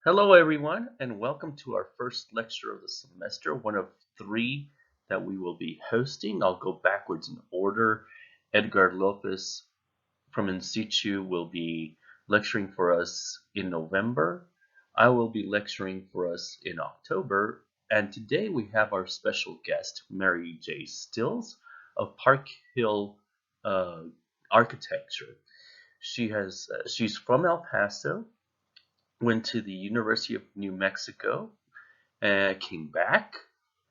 Hello, everyone, and welcome to our first lecture of the semester, one of three that we will be hosting. I'll go backwards in order. Edgar Lopez from In Situ will be lecturing for us in November. I will be lecturing for us in October. And today we have our special guest, Mary J. Stills of Parkhill Architecture. She's from El Paso, went to the University of New Mexico, came back,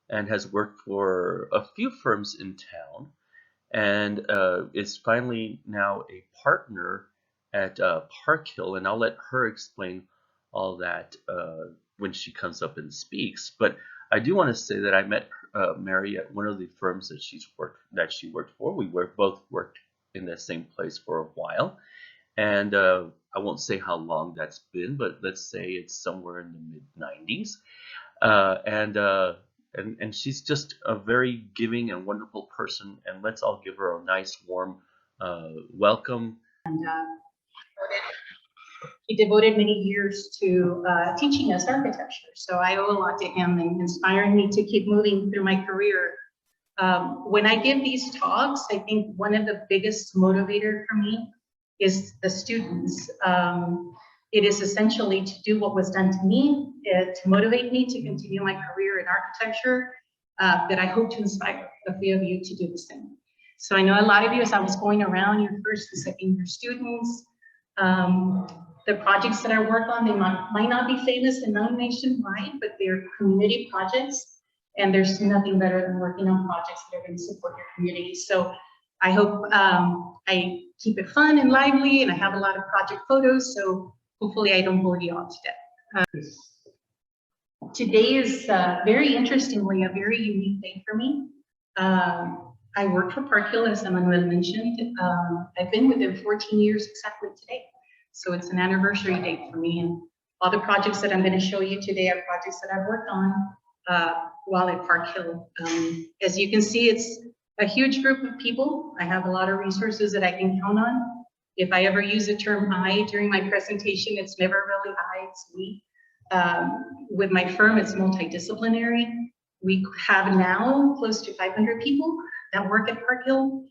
and has worked for a few firms in town, and is finally now a partner at Parkhill. And I'll let her explain all that when she comes up and speaks. But I do want to say that I met Mary at one of the firms that she worked for. We both worked in the same place for a while, and I won't say how long that's been, but let's say it's somewhere in the mid-90s. And she's just a very giving and wonderful person. And let's all give her a nice, warm welcome. And he devoted many years to teaching us architecture. So I owe a lot to him and inspiring me to keep moving through my career. When I give these talks, I think one of the biggest motivator for me is the students. It is essentially to do what was done to me, to motivate me to continue my career in architecture, that I hope to inspire a few of you to do the same. So I know a lot of you, as I was going around, your first and second year students, the projects that I work on, they might not be famous and known nationwide, but they're community projects. And there's nothing better than working on projects that are going to support your community. So I hope I keep it fun and lively, and I have a lot of project photos, so hopefully I don't bore you all to death. Today is very interestingly a very unique day for me. I work for Parkhill, as Emmanuel mentioned. I've been with them 14 years exactly today, so it's an anniversary date for me. And all the projects that I'm going to show you today are projects that I've worked on while at Parkhill. As you can see, it's a huge group of people. I have a lot of resources that I can count on. If I ever use the term I during my presentation, it's never really I, it's we. With my firm, it's multidisciplinary. We have now close to 500 people that work at Parkhill,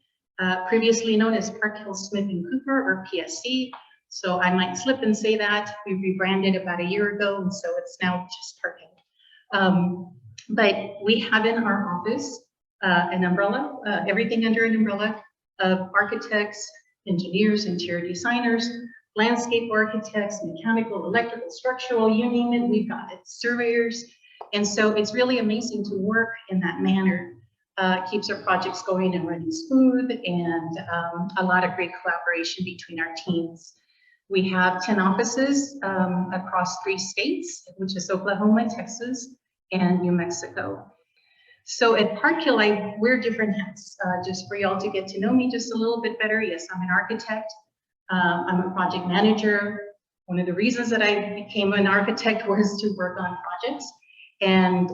previously known as Parkhill Smith and Cooper, or PSC. So I might slip and say that. We rebranded about a year ago, and so it's now just Parkhill. But we have in our office an umbrella, everything under an umbrella of architects, engineers, interior designers, landscape architects, mechanical, electrical, structural, you name it, we've got it, surveyors. And so it's really amazing to work in that manner. Keeps our projects going and running smooth, and a lot of great collaboration between our teams. We have 10 offices across 3 states, which is Oklahoma, Texas, and New Mexico. So at Parkhill, I wear different hats, just for y'all to get to know me just a little bit better. Yes, I'm an architect. I'm a project manager. One of the reasons that I became an architect was to work on projects. And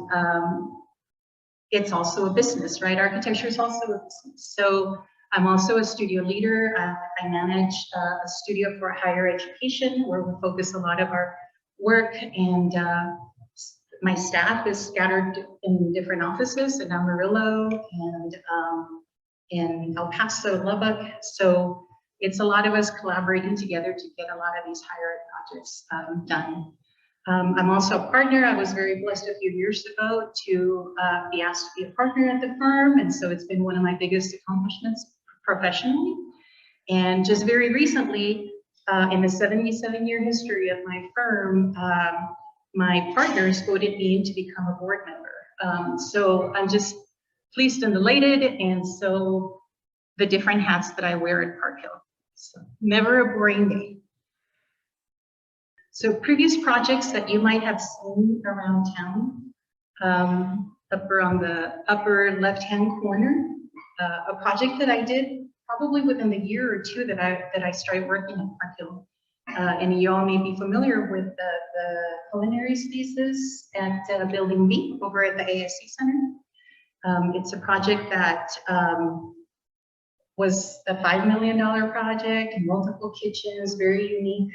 it's also a business, right? Architecture is also a business. So I'm also a studio leader. I manage a studio for higher education, where we focus a lot of our work, and my staff is scattered in different offices in Amarillo and in El Paso, Lubbock. So it's a lot of us collaborating together to get a lot of these higher ed projects done. I'm also a partner. I was very blessed a few years ago to be asked to be a partner at the firm. And so it's been one of my biggest accomplishments professionally. And just very recently, in the 77-year history of my firm, my partners voted me in to become a board member. So I'm just pleased and elated, and so the different hats that I wear at Parkhill. So never a boring day. So previous projects that you might have seen around town, upper on the upper left-hand corner, a project that I did probably within the year or two that I started working at Parkhill. And you all may be familiar with the culinary spaces at Building B over at the ASC Center. It's a project that was a $5 million project, multiple kitchens, very unique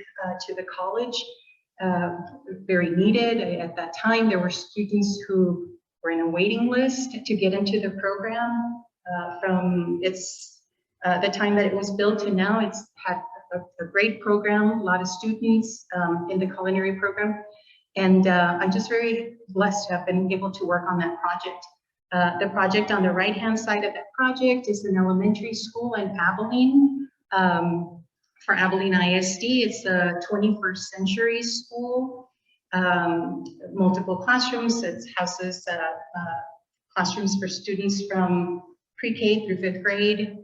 to the college. very needed. At that time, there were students who were in a waiting list to get into the program. From the time that it was built to now, it's had a great program, a lot of students in the culinary program. And I'm just very blessed to have been able to work on that project. The project on the right-hand side of that project is an elementary school in Abilene. For Abilene ISD, it's a 21st century school, multiple classrooms. It houses classrooms for students from pre-K through 5th grade.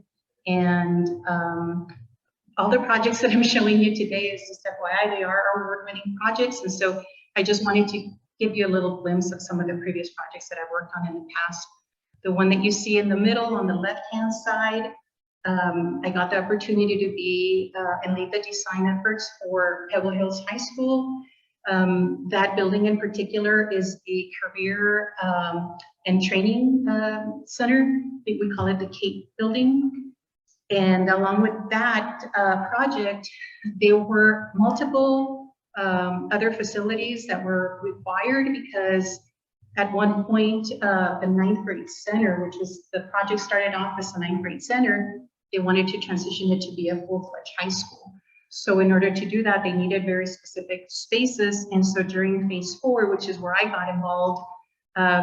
And all the projects that I'm showing you today is just FYI, they are award-winning projects. And so I just wanted to give you a little glimpse of some of the previous projects that I've worked on in the past. The one that you see in the middle on the left-hand side, I got the opportunity to be and lead the design efforts for Pebble Hills High School. That building in particular is the career and training center. We call it the CAPE building. And along with that project, there were multiple other facilities that were required because at one point, the 9th grade center, which was the project started off as a 9th grade center, they wanted to transition it to be a full-fledged high school. So in order to do that, they needed very specific spaces. And so during phase 4, which is where I got involved,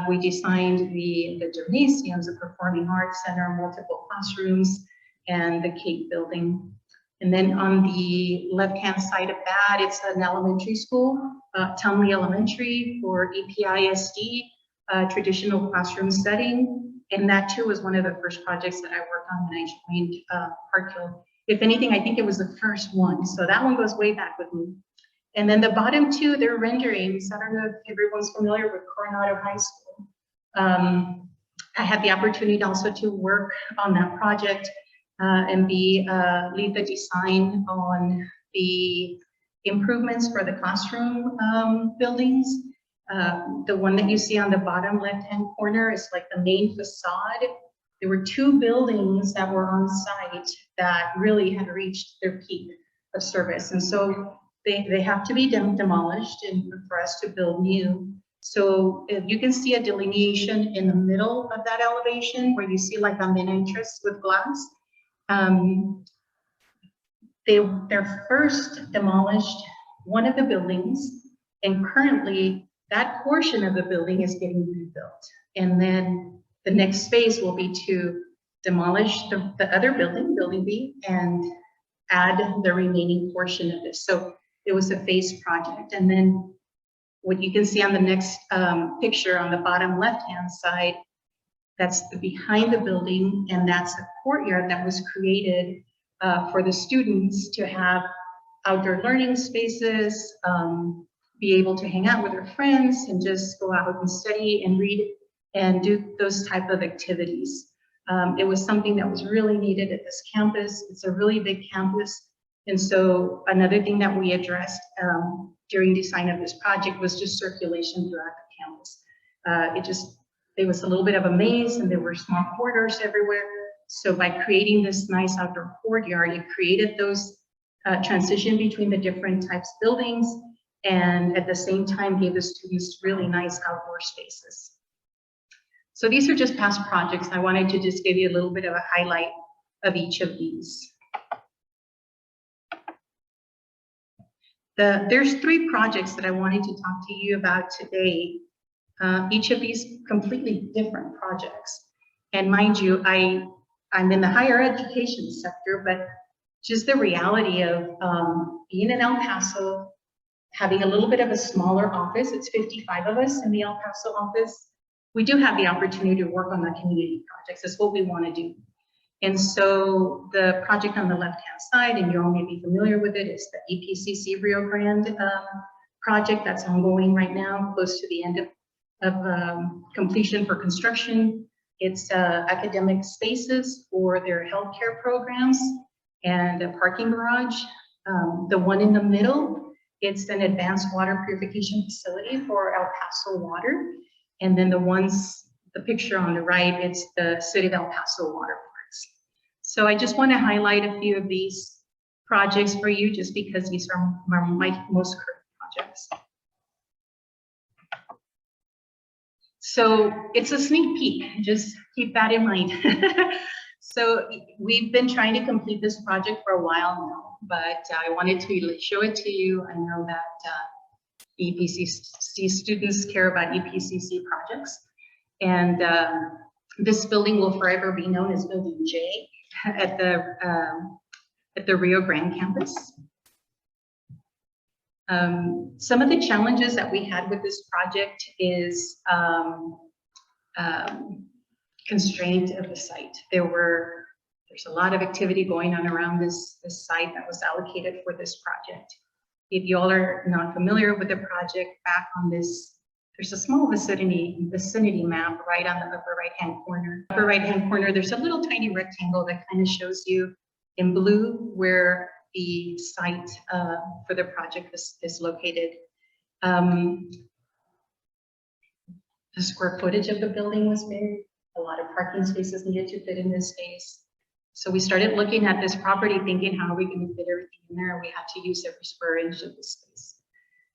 we designed the gymnasiums, the performing arts center, multiple classrooms, and the CAPE building. And then on the left-hand side of that, it's an elementary school, Townley Elementary for EPISD, traditional classroom setting. And that too was one of the first projects that I worked on when I joined Parkhill. If anything, I think it was the first one. So that one goes way back with me. And then the bottom two, they're renderings. I don't know if everyone's familiar with Coronado High School. I had the opportunity also to work on that project and lead the design on the improvements for the classroom buildings. The one that you see on the bottom left-hand corner is like the main facade. There were 2 buildings that were on site that really had reached their peak of service. And so they have to be demolished and for us to build new. So if you can see a delineation in the middle of that elevation where you see like a main entrance with glass. They're first demolished one of the buildings, and currently that portion of the building is getting rebuilt. And then the next phase will be to demolish the other building, building B, and add the remaining portion of this. So it was a phased project. And then what you can see on the next picture on the bottom left-hand side, that's the behind the building, and that's the courtyard that was created for the students to have outdoor learning spaces, be able to hang out with their friends and just go out and study and read and do those type of activities. It was something that was really needed at this campus. It's a really big campus. And so another thing that we addressed during design of this project was just circulation throughout the campus. It was a little bit of a maze and there were small corridors everywhere. So by creating this nice outdoor courtyard, it created those transition between the different types of buildings, and at the same time gave the students really nice outdoor spaces. So these are just past projects. I wanted to just give you a little bit of a highlight of each of these. There's 3 projects that I wanted to talk to you about today. Each of these completely different projects. And mind you, I'm in the higher education sector, but just the reality of being in El Paso, having a little bit of a smaller office, it's 55 of us in the El Paso office. We do have the opportunity to work on the community projects. That's what we want to do. And so the project on the left-hand side, and you all may be familiar with it, is the EPCC Rio Grande project that's ongoing right now, close to the end of completion for construction. It's academic spaces for their healthcare programs and a parking garage. The one in the middle, it's an advanced water purification facility for El Paso Water. And then the picture on the right, it's the City of El Paso Water Parks. So I just want to highlight a few of these projects for you, just because these are my most current projects. So it's a sneak peek, just keep that in mind. So we've been trying to complete this project for a while now, but I wanted to show it to you. I know that EPCC students care about EPCC projects, and this building will forever be known as Building J at the Rio Grande campus. Some of the challenges that we had with this project is constraint of the site. There's a lot of activity going on around this site that was allocated for this project. If you all are not familiar with the project, back on this, there's a small vicinity map right on the upper right-hand corner. Upper right-hand corner, there's a little tiny rectangle that kind of shows you in blue where the site for the project is located. The square footage of the building was big. A lot of parking spaces needed to fit in this space. So we started looking at this property thinking, how are we going to fit everything in there? We had to use every square inch of the space.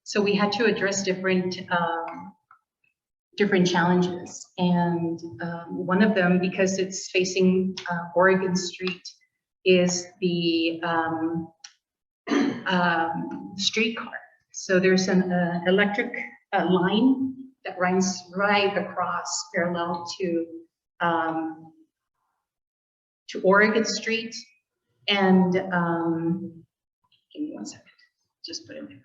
So we had to address different challenges. And one of them, because it's facing Oregon Street, is the streetcar. So there's an electric line that runs right across parallel to Oregon Street. And give me 1 second, just put it there.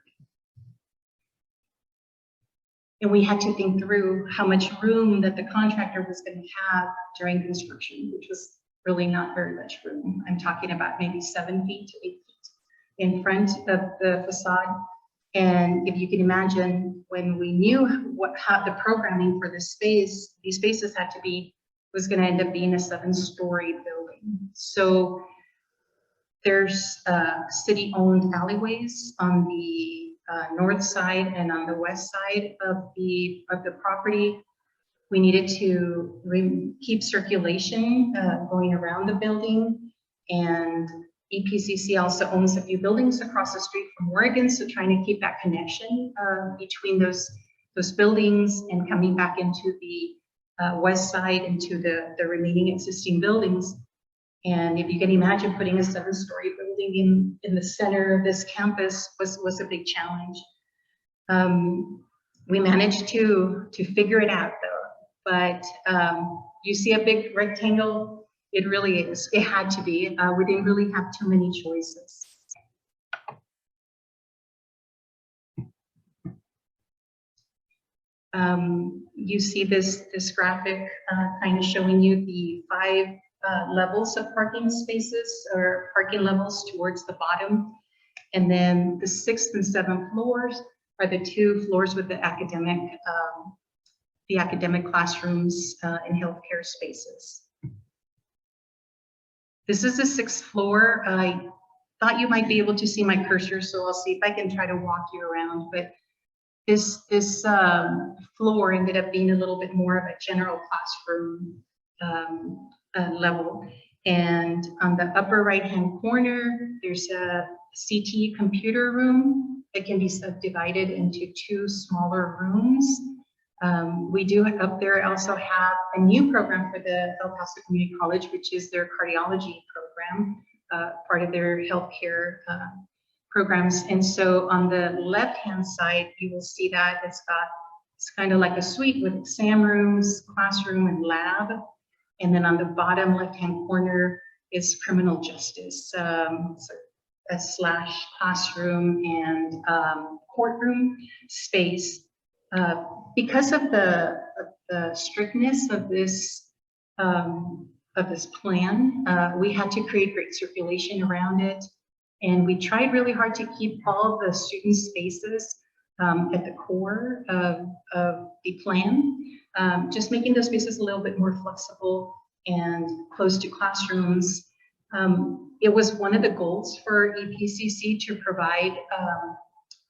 And we had to think through how much room that the contractor was going to have during construction, which was really not very much room. I'm talking about maybe 7 feet to 8 feet in front of the facade. And if you can imagine, when we knew how the programming for this space, these spaces was going to end up being a 7-story building. So there's city-owned alleyways on the north side and on the west side of the property. We needed to keep circulation going around the building, and EPCC also owns a few buildings across the street from Oregon, so trying to keep that connection between those buildings and coming back into the west side into the remaining existing buildings. And if you can imagine, putting a 7-story building in the center of this campus was a big challenge. We managed to figure it out though, but you see a big rectangle. It really is. It had to be. We didn't really have too many choices. You see this graphic kind of showing you the 5 levels of parking spaces or parking levels towards the bottom. And then the 6th and 7th floors are the 2 floors with the academic classrooms and healthcare spaces. This is the 6th floor. I thought you might be able to see my cursor, so I'll see if I can try to walk you around. But this floor ended up being a little bit more of a general classroom level. And on the upper right-hand corner, there's a CT computer room that can be subdivided into 2 smaller rooms. We do up there also have a new program for the El Paso Community College, which is their cardiology program, part of their healthcare programs. And so on the left-hand side, you will see that it's kind of like a suite with exam rooms, classroom, and lab. And then on the bottom left-hand corner is criminal justice, so a slash classroom and courtroom space. Because of the strictness of this plan, we had to create great circulation around it, and we tried really hard to keep all the student spaces at the core of the plan, just making those spaces a little bit more flexible and close to classrooms. It was one of the goals for EPCC to provide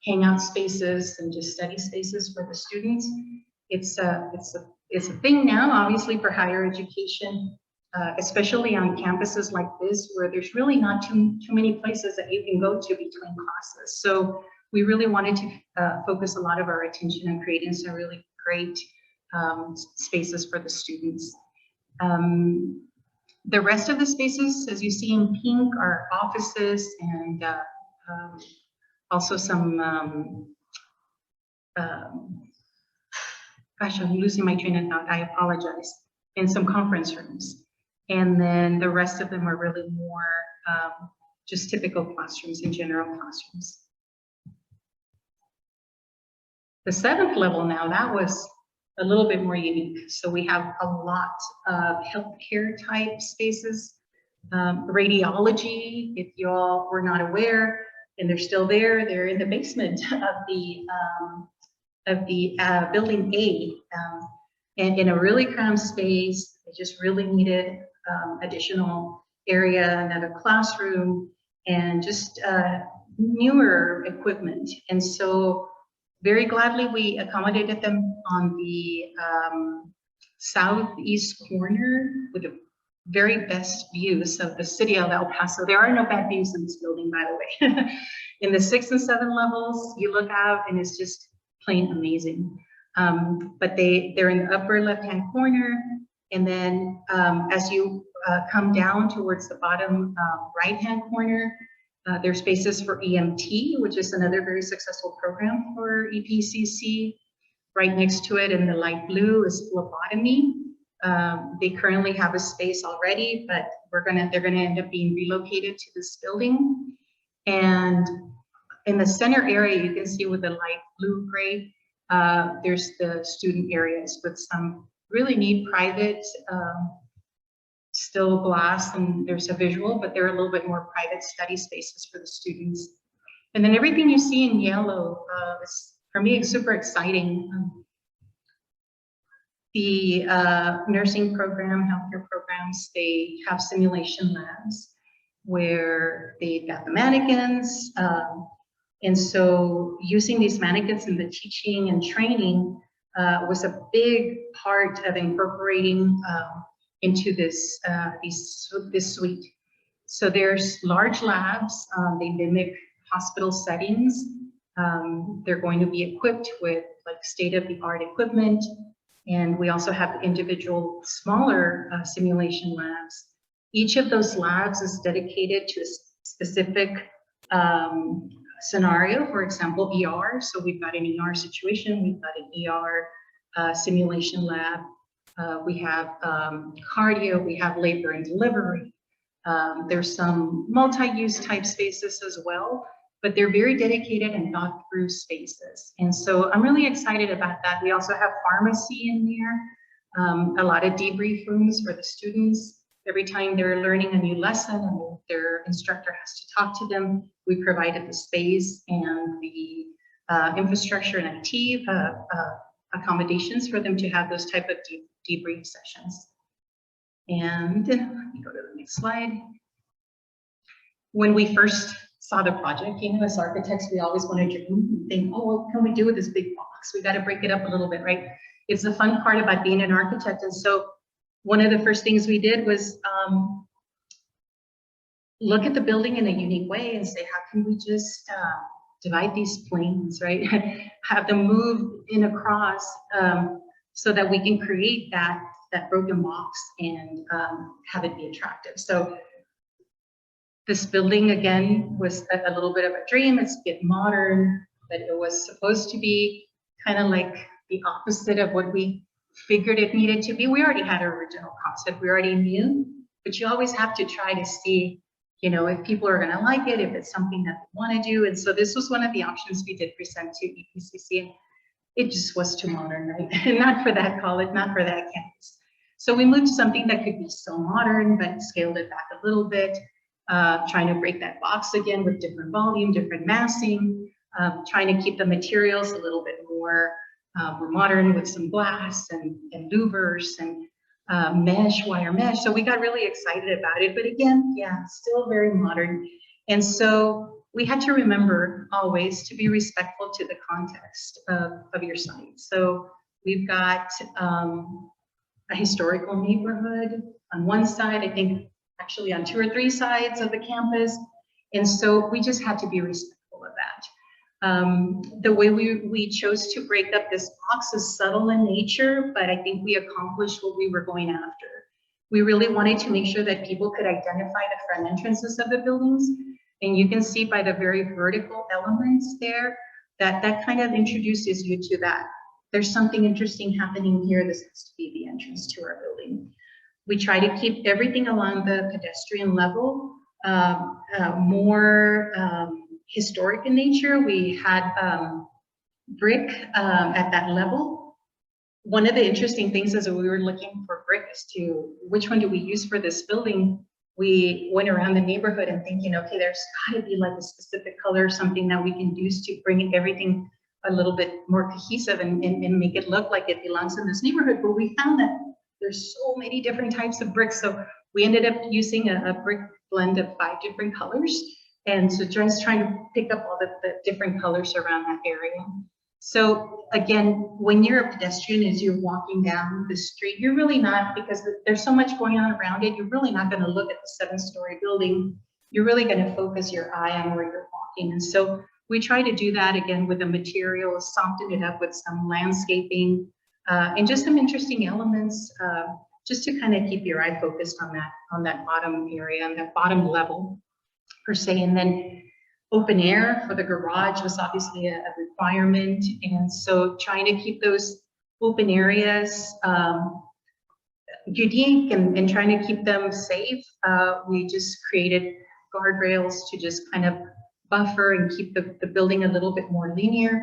hangout spaces and just study spaces for the students. It's a thing now, obviously, for higher education, especially on campuses like this, where there's really not too many places that you can go to between classes. So we really wanted to focus a lot of our attention on creating some really great spaces for the students. The rest of the spaces, as you see in pink, are offices and also some, gosh, I'm losing my train of thought, I apologize, and some conference rooms. And then the rest of them are really more just typical classrooms and general classrooms. The 7th level now, that was a little bit more unique. So we have a lot of healthcare type spaces, radiology, if you all were not aware, and they're still there, they're in the basement of the building A, and in a really cramped space. They just really needed additional area, another classroom, and just newer equipment. And so very gladly we accommodated them on the southeast corner with the very best views of the city of El Paso. There are no bad views in this building, by the way. In the 6th and 7th levels, you look out and it's just plain amazing. But they're in the upper left-hand corner. And then as you come down towards the bottom right-hand corner, there's spaces for EMT, which is another very successful program for EPCC. Right next to it in the light blue is phlebotomy. They currently have a space already, but they're gonna end up being relocated to this building. And in the center area, you can see with the light blue gray, there's the student areas with some really neat private still glass, and there's a visual, but they're a little bit more private study spaces for the students. And then everything you see in yellow is, for me, it's super exciting. The nursing program, healthcare programs, they have simulation labs where they've got the mannequins. And so using these mannequins in the teaching and training was a big part of incorporating into this suite. So there's large labs, they mimic hospital settings. They're going to be equipped with like state-of-the-art equipment. And we also have individual smaller simulation labs. Each of those labs is dedicated to a specific scenario. For example, ER. So we've got an ER situation, we've got an ER simulation lab. We have cardio, we have labor and delivery. There's some multi-use type spaces as well, but they're very dedicated and thought through spaces. And so I'm really excited about that. We also have pharmacy in there, a lot of debrief rooms for the students. Every time they're learning a new lesson and their instructor has to talk to them, we provided the space and the infrastructure and IT accommodations for them to have those type of debrief sessions. And let me go to the next slide. When we first saw the project, you know, as architects, we always want to dream and think, oh, what can we do with this big box? We got to break it up a little bit, right? It's the fun part about being an architect. And so one of the first things we did was look at the building in a unique way and say, how can we just divide these planes, right? Have them move in across so that we can create that broken box and have it be attractive. So this building, again, was a little bit of a dream. It's a bit modern, but it was supposed to be kind of like the opposite of what we figured it needed to be. We already had our original concept, we already knew, but you always have to try to see, you know, if people are gonna like it, if it's something that they wanna do. And so this was one of the options we did present to EPCC. It just was too modern, right? Not for that college, not for that campus. So we moved to something that could be still modern, but scaled it back a little bit, trying to break that box again with different volume, different massing, trying to keep the materials a little bit more modern with some glass and louvers and mesh, wire mesh. So we got really excited about it, but again, yeah, still very modern. And so we had to remember always to be respectful to the context of your site. So we've got a historical neighborhood on one side, I think actually on 2 or 3 sides of the campus. And so we just had to be respectful of that. The way we chose to break up this box is subtle in nature, but I think we accomplished what we were going after. We really wanted to make sure that people could identify the front entrances of the buildings. And you can see by the very vertical elements there, that that kind of introduces you to that. There's something interesting happening here. This has to be the entrance to our building. We try to keep everything along the pedestrian level, more historic in nature. We had brick at that level. One of the interesting things is that we were looking for brick as to which one do we use for this building. We went around the neighborhood and thinking, okay, there's got to be like a specific color, something that we can use to bring everything a little bit more cohesive and make it look like it belongs in this neighborhood. But we found that there's so many different types of bricks. So we ended up using a brick blend of 5 different colors. And so just trying to pick up all the different colors around that area. So again, when you're a pedestrian, as you're walking down the street, you're really not, because there's so much going on around it, you're really not going to look at the 7-story building. You're really going to focus your eye on where you're walking. And so we try to do that again with the material, soften it up with some landscaping and just some interesting elements, just to kind of keep your eye focused on that bottom area and that bottom level per se. And then open air for the garage was obviously a requirement. And so trying to keep those open areas unique and trying to keep them safe. We just created guardrails to just kind of buffer and keep the building a little bit more linear.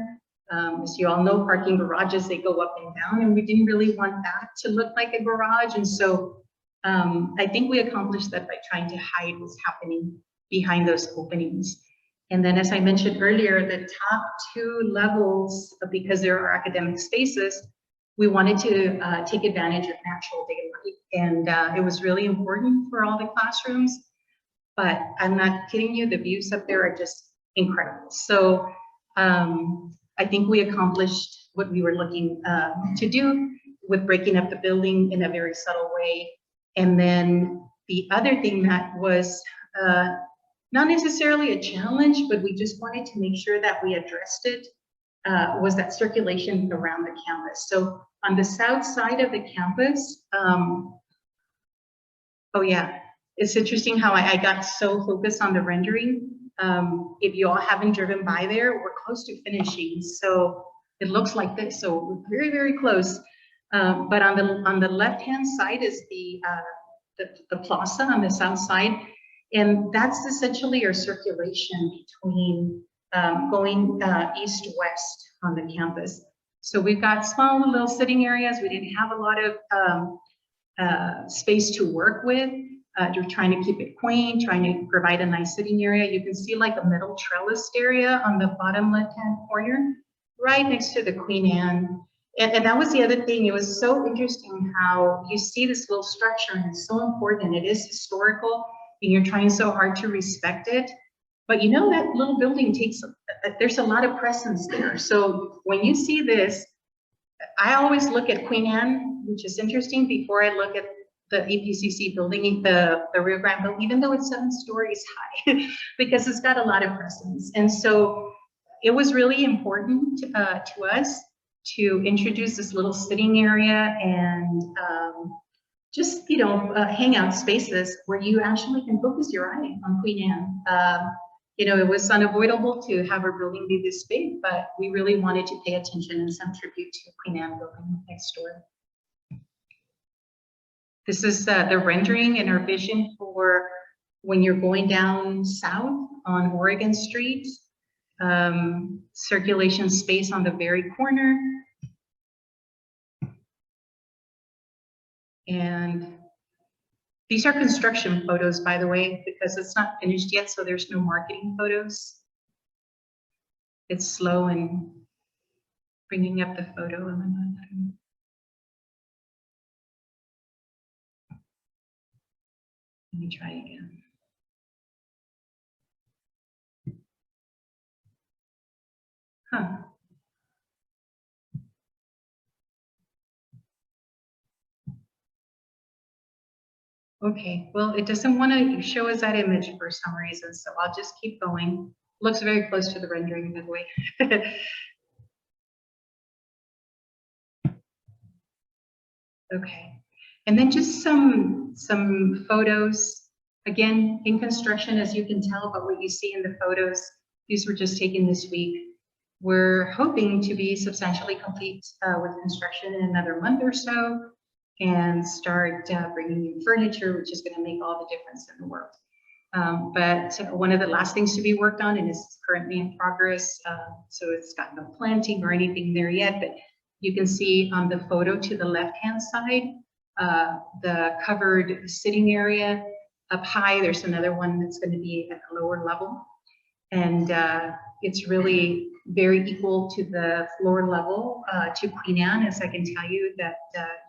As you all know, parking garages, they go up and down, and we didn't really want that to look like a garage. And so I think we accomplished that by trying to hide what's happening behind those openings. And then, as I mentioned earlier, the top 2 levels, because there are academic spaces, we wanted to take advantage of natural daylight. And it was really important for all the classrooms. But I'm not kidding you, the views up there are just incredible. So I think we accomplished what we were looking to do with breaking up the building in a very subtle way. And then the other thing that was not necessarily a challenge, but we just wanted to make sure that we addressed it, was that circulation around the campus. So on the south side of the campus, oh yeah, it's interesting how I got so focused on the rendering. If you all haven't driven by there, we're close to finishing. So it looks like this, so we're very, very close. But on the left-hand side is the plaza on the south side. And that's essentially our circulation between going east-west on the campus. So we've got small little sitting areas. We didn't have a lot of space to work with. You're trying to keep it quaint, trying to provide a nice sitting area. You can see like a middle trellis area on the bottom left-hand corner, right next to the Queen Anne. And that was the other thing. It was so interesting how you see this little structure, and it's so important. It is historical, and you're trying so hard to respect it. But you know, that little building takes, there's a lot of presence there. So when you see this, I always look at Queen Anne, which is interesting, before I look at the APCC building, the Rio Grande building, even though it's 7 stories high, because it's got a lot of presence. And so it was really important to us to introduce this little sitting area and just, you know, hangout spaces where you actually can focus your eye on Queen Anne. You know, it was unavoidable to have our building be this big, but we really wanted to pay attention and some tribute to Queen Anne building next door. This is the rendering and our vision for when you're going down south on Oregon Street. Circulation space on the very corner. And these are construction photos, by the way, because it's not finished yet, so there's no marketing photos. It's slow in bringing up the photo. Let me try again. Huh. Okay, well, it doesn't want to show us that image for some reason, so I'll just keep going. Looks very close to the rendering, by the way. Okay, and then just some photos. Again, in construction, as you can tell, but what you see in the photos, these were just taken this week. We're hoping to be substantially complete with construction in another month or so, and start bringing in furniture, which is going to make all the difference in the world. But one of the last things to be worked on, and is currently in progress, so it's got no planting or anything there yet, but you can see on the photo to the left-hand side, the covered sitting area. Up high, there's another one that's going to be at a lower level. And it's really very equal to the floor level to Queen Anne, as I can tell you that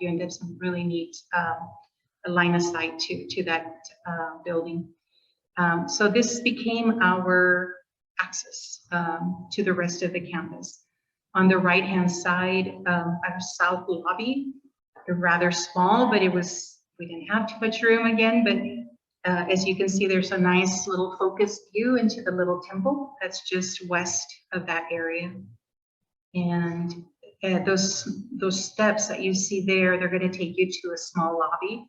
you end up some really neat line of sight to that building. So this became our access to the rest of the campus. On the right-hand side, our south lobby, rather small, but we didn't have too much room again, but as you can see, there's a nice little focused view into the little temple that's just west of that area. And those steps that you see there, they're going to take you to a small lobby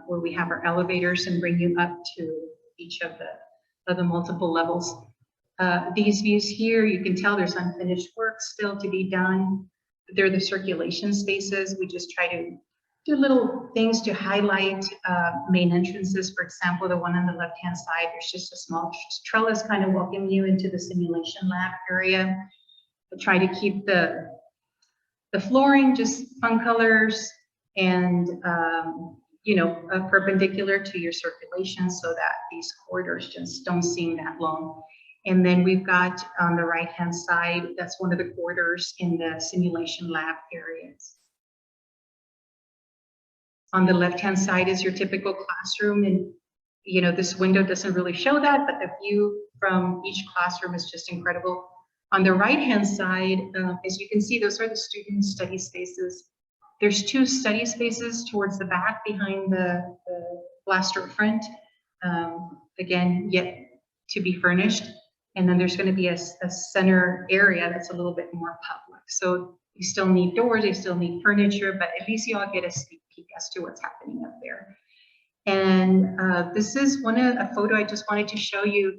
where we have our elevators and bring you up to each of the multiple levels. These views here, you can tell there's unfinished work still to be done. They're the circulation spaces. We just try to do little things to highlight main entrances. For example, the one on the left-hand side, there's just a small trellis kind of welcoming you into the simulation lab area. But try to keep the flooring just fun colors and perpendicular to your circulation so that these corridors just don't seem that long. And then we've got on the right-hand side, that's one of the corridors in the simulation lab areas. On the left-hand side is your typical classroom, and this window doesn't really show that, but the view from each classroom is just incredible. On the right-hand side, as you can see, those are the student study spaces. There's two study spaces towards the back behind the glass storefront, again, yet to be furnished. And then there's going to be a center area that's a little bit more public. So you still need doors, you still need furniture, but at least you all get a sneak peek as to what's happening up there. And this is a photo I just wanted to show you,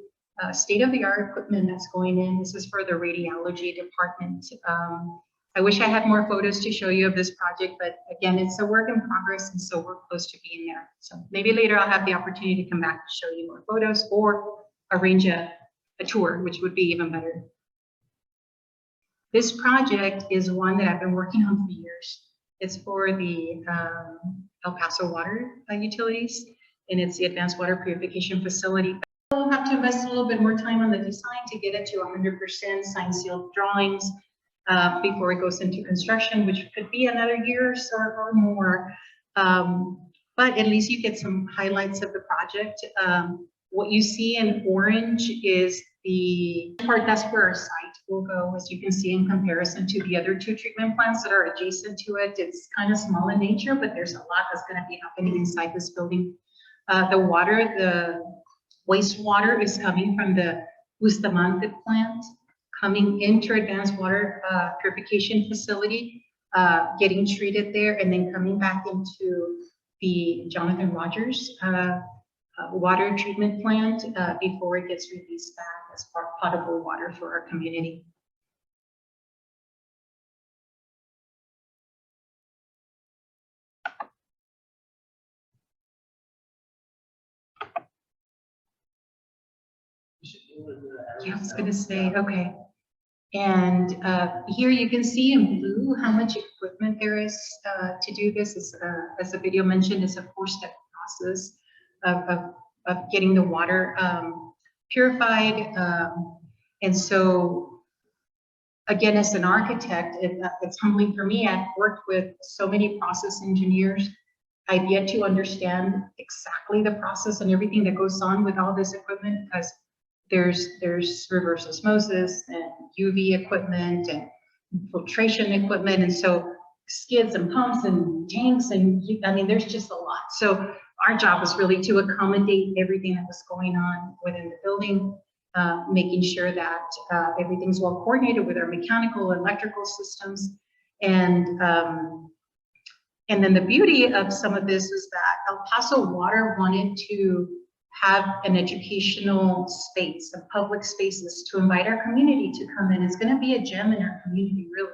state-of-the-art equipment that's going in. This is for the radiology department. I wish I had more photos to show you of this project, but again, it's a work in progress, and so we're close to being there. So maybe later I'll have the opportunity to come back to show you more photos or arrange a tour, which would be even better. This project is one that I've been working on for years. It's for the El Paso water utilities, and it's the advanced water purification facility. We'll have to invest a little bit more time on the design to get it to 100% signed sealed drawings before it goes into construction, which could be another year or more. But at least you get some highlights of the project. What you see in orange is the part, that's where our site will go, as you can see, in comparison to the other two treatment plants that are adjacent to it. It's kind of small in nature, but there's a lot that's going to be happening inside this building. The wastewater is coming from the Bustamante plant, coming into advanced water purification facility, getting treated there, and then coming back into the Jonathan Rogers water treatment plant before it gets released back as potable water for our community. Yeah, I was going to say, okay. And here you can see in blue how much equipment there is to do this. As the video mentioned, it's a 4-step process of getting the water purified. And so, again, as an architect, it's humbling for me. I've worked with so many process engineers. I've yet to understand exactly the process and everything that goes on with all this equipment, because there's reverse osmosis and UV equipment and filtration equipment, and so skids and pumps and tanks, and I mean, there's just a lot. So our job was really to accommodate everything that was going on within the building. making sure that everything's well coordinated with our mechanical, electrical systems. And then the beauty of some of this is that El Paso Water wanted to have an educational space, a public spaces to invite our community to come in. It's going to be a gem in our community, really.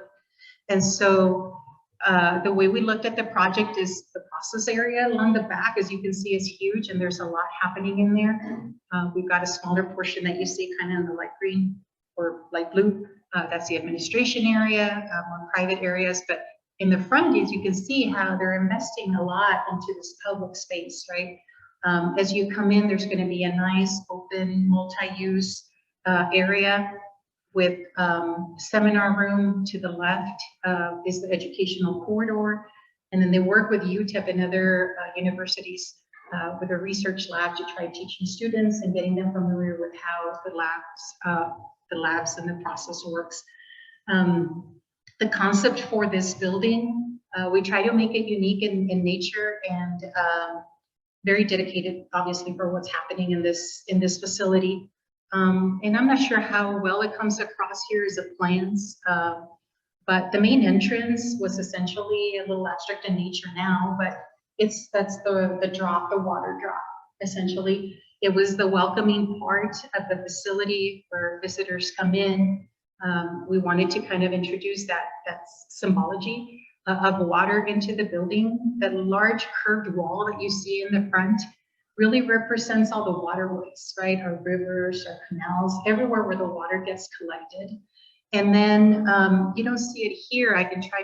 And so the way we looked at the project is the process area along the back, as you can see, is huge, and there's a lot happening in there. We've got a smaller portion that you see kind of in the light green or light blue. That's the administration area, more private areas, but in the front, as you can see how they're investing a lot into this public space, right? As you come in, there's going to be a nice open multi-use area with seminar room. To the left is the educational corridor. And then they work with UTEP and other universities with a research lab to try teaching students and getting them familiar with how the labs and the process works. The concept for this building, we try to make it unique in nature and very dedicated, obviously, for what's happening in this facility. And I'm not sure how well it comes across here as a plans, but the main entrance was essentially a little abstract in nature now, but that's the drop, the water drop, essentially. It was the welcoming part of the facility where visitors come in. We wanted to kind of introduce that symbology of water into the building. The large curved wall that you see in the front really represents all the waterways, right? Our rivers, our canals, everywhere where the water gets collected. And then you don't see it here. I can try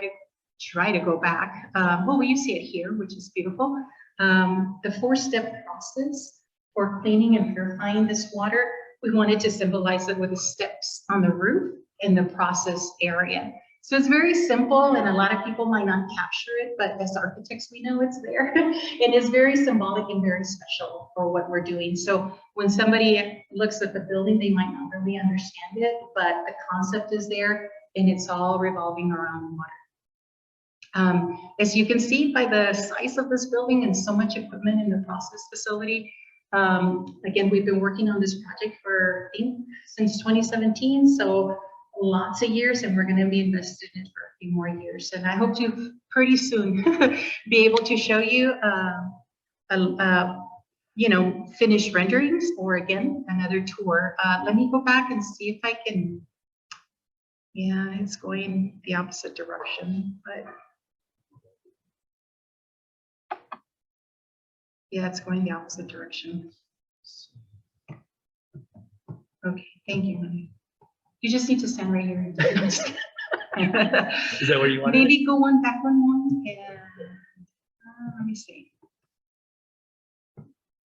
to go back. Well, you see it here, which is beautiful. The 4-step process for cleaning and purifying this water, we wanted to symbolize it with the steps on the roof in the process area. So it's very simple, and a lot of people might not capture it, but as architects, we know it's there. And it's very symbolic and very special for what we're doing. So when somebody looks at the building, they might not really understand it, but the concept is there, and it's all revolving around water. As you can see by the size of this building and so much equipment in the process facility, again, we've been working on this project for, I think, since 2017. So lots of years, and we're going to be invested in it for a few more years. And I hope to pretty soon be able to show you, finished renderings, or again, another tour. Let me go back and see if I can. Yeah, it's going the opposite direction, but yeah, it's going the opposite direction. Okay, thank you, honey. You just need to stand right here and do this. Is that where you want Maybe go one back one more. And let me see.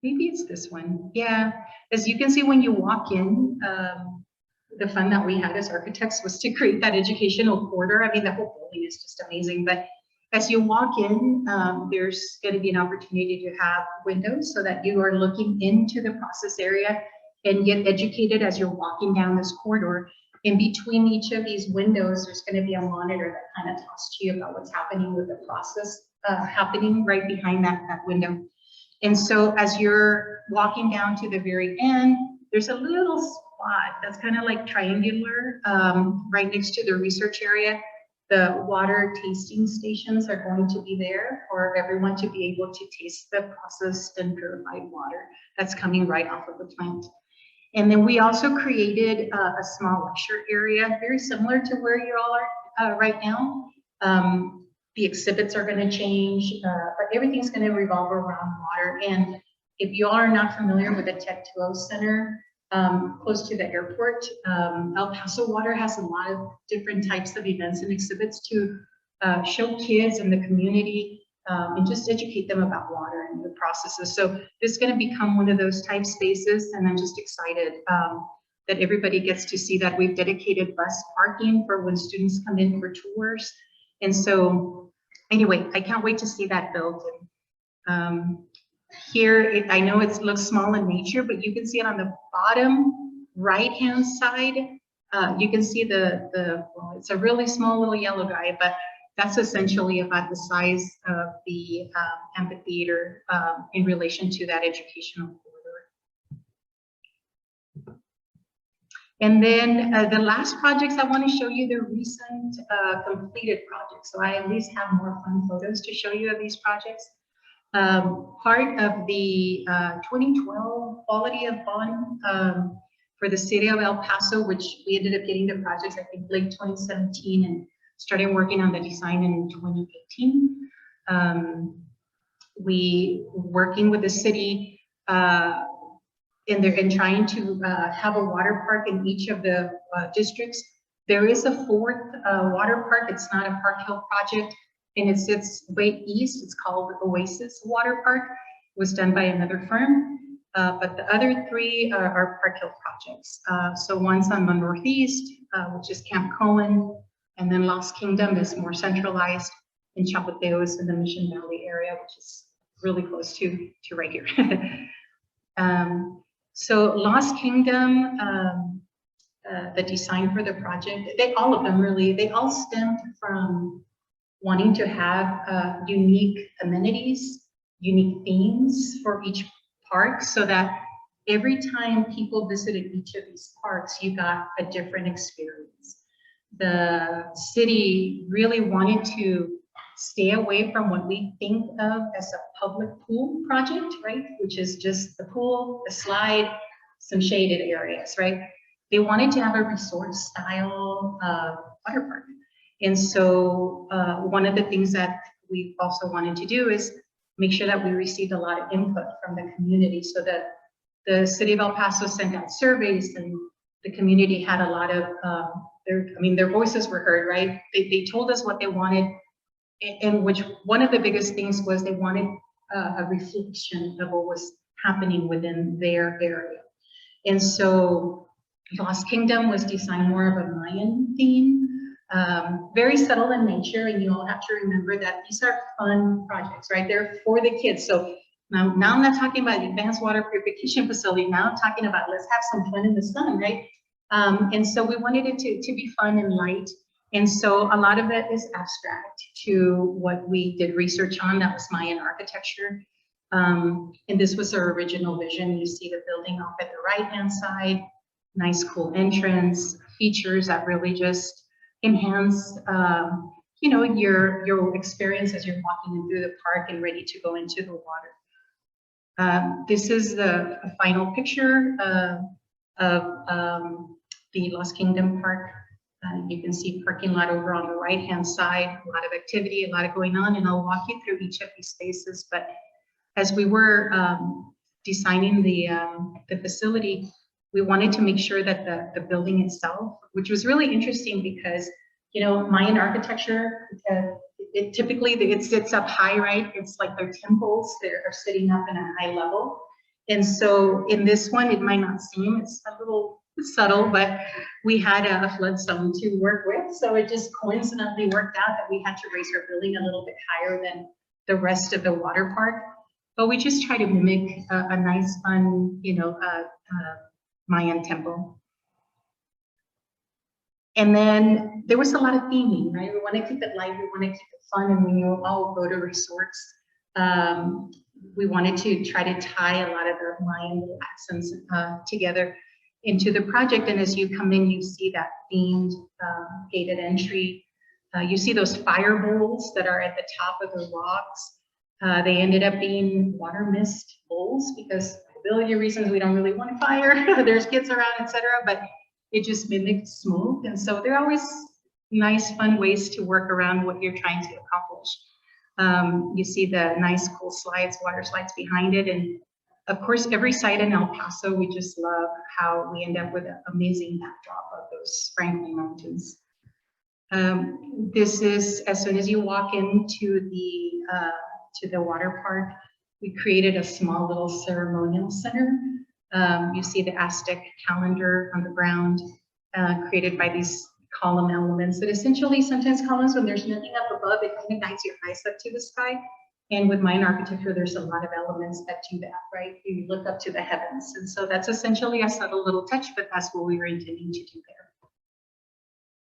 Maybe it's this one. Yeah, as you can see when you walk in, the fun that we had as architects was to create that educational corridor. I mean, the whole building is just amazing. But as you walk in, there's going to be an opportunity to have windows so that you are looking into the process area and get educated as you're walking down this corridor. In between each of these windows, there's going to be a monitor that kind of talks to you about what's happening with the process happening right behind that window. And so as you're walking down to the very end, there's a little spot that's kind of like triangular right next to the research area. The water tasting stations are going to be there for everyone to be able to taste the processed and purified water that's coming right off of the plant. And then we also created a small lecture area, very similar to where you all are right now. The exhibits are going to change, but everything's going to revolve around water. And if you all are not familiar with the Tech 2.0 Center, close to the airport, El Paso Water has a lot of different types of events and exhibits to show kids in the community and just educate them about water and the processes. So this is going to become one of those type spaces, and I'm just excited that everybody gets to see that we've dedicated bus parking for when students come in for tours. And so anyway, I can't wait to see that built. Here, I know it looks small in nature, but you can see it on the bottom right-hand side. You can see well, it's a really small little yellow guy, but that's essentially about the size of the amphitheater in relation to that educational corridor. And then the last projects I want to show you the recent completed projects. So I at least have more fun photos to show you of these projects. Part of the 2012 quality of bond for the city of El Paso, which we ended up getting the projects, I think, late 2017 and started working on the design in 2018. We working with the city in trying to have a water park in each of the districts. There is a fourth water park. It's not a Parkhill project, and it sits way east. It's called Oasis Water Park. It was done by another firm, but the other three are Parkhill projects. So one's on the northeast, which is Camp Cohen, and then Lost Kingdom is more centralized in Chapoteo is in the Mission Valley area, which is really close to right here. So Lost Kingdom, the design for the project, all of them really, they all stemmed from wanting to have unique amenities, unique themes for each park, so that every time people visited each of these parks, you got a different experience. The city really wanted to stay away from what we think of as a public pool project, right? Which is just the pool, the slide, some shaded areas, right? They wanted to have a resort style water park. And so one of the things that we also wanted to do is make sure that we received a lot of input from the community, so that the city of El Paso sent out surveys, and the community had a lot of, their voices were heard, right? They told us what they wanted, and which one of the biggest things was they wanted a reflection of what was happening within their area. And so Lost Kingdom was designed more of a Mayan theme, very subtle in nature, and you all have to remember that these are fun projects, right? They're for the kids. So now I'm not talking about the advanced water purification facility. Now I'm talking about let's have some fun in the sun, right? And so we wanted it to be fun and light. And so a lot of it is abstract to what we did research on. That was Mayan architecture. And this was our original vision. You see the building off at the right-hand side, nice cool entrance, features that really just enhance your experience as you're walking in through the park and ready to go into the water. This is the final picture of the Lost Kingdom Park. You can see parking lot over on the right-hand side, a lot of activity, a lot of going on, and I'll walk you through each of these spaces. But as we were designing the facility, we wanted to make sure that the building itself, which was really interesting because, Mayan architecture, it typically sits up high, right? It's like their temples that are sitting up in a high level. And so in this one, it might not seem, it's a little subtle, but we had a flood zone to work with. So it just coincidentally worked out that we had to raise our building a little bit higher than the rest of the water park. But we just try to mimic a nice, fun, Mayan temple. And then there was a lot of theming, right? We want to keep it light, we want to keep it fun, and when you all go to resorts, we wanted to try to tie a lot of the Mayan accents together into the project. And as you come in, you see that themed gated entry. You see those fire bowls that are at the top of the rocks. They ended up being water mist bowls because liability reasons we don't really want fire. There's kids around, etc. But it just mimicked smoke, and so they're always nice, fun ways to work around what you're trying to accomplish. You see the nice, cool slides, water slides behind it, and of course, every site in El Paso, we just love how we end up with an amazing backdrop of those Franklin Mountains. This is, as soon as you walk into the water park, we created a small little ceremonial center. You see the Aztec calendar on the ground, created by these column elements that essentially sometimes columns, when there's nothing up above, it kind of guides your eyes up to the sky. And with Mayan architecture, there's a lot of elements that do that, right? You look up to the heavens. And so that's essentially a subtle little touch, but that's what we were intending to do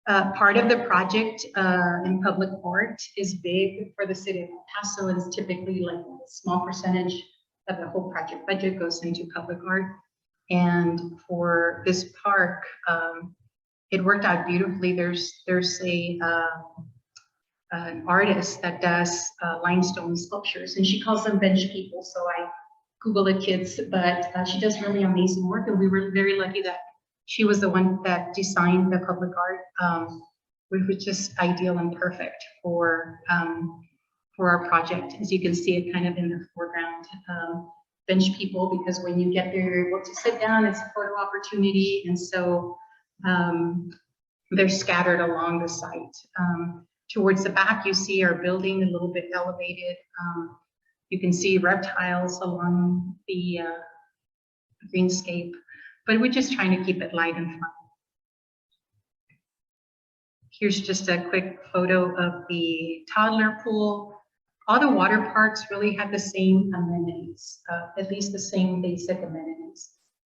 there. Part of the project in public art is big for the city of El Paso, and it's typically like a small percentage of the whole project budget goes into public art. And for this park, it worked out beautifully. There's an artist that does limestone sculptures, and she calls them bench people. So I Google the kids, but she does really amazing work, and we were very lucky that she was the one that designed the public art, which was just ideal and perfect for our project. As you can see it kind of in the foreground. Bench people, because when you get there, you're able to sit down, it's a photo opportunity, and so they're scattered along the site. Towards the back, you see our building a little bit elevated. You can see reptiles along the greenscape, but we're just trying to keep it light and fun. Here's just a quick photo of the toddler pool. All the water parks really had the same amenities, at least the same basic amenities,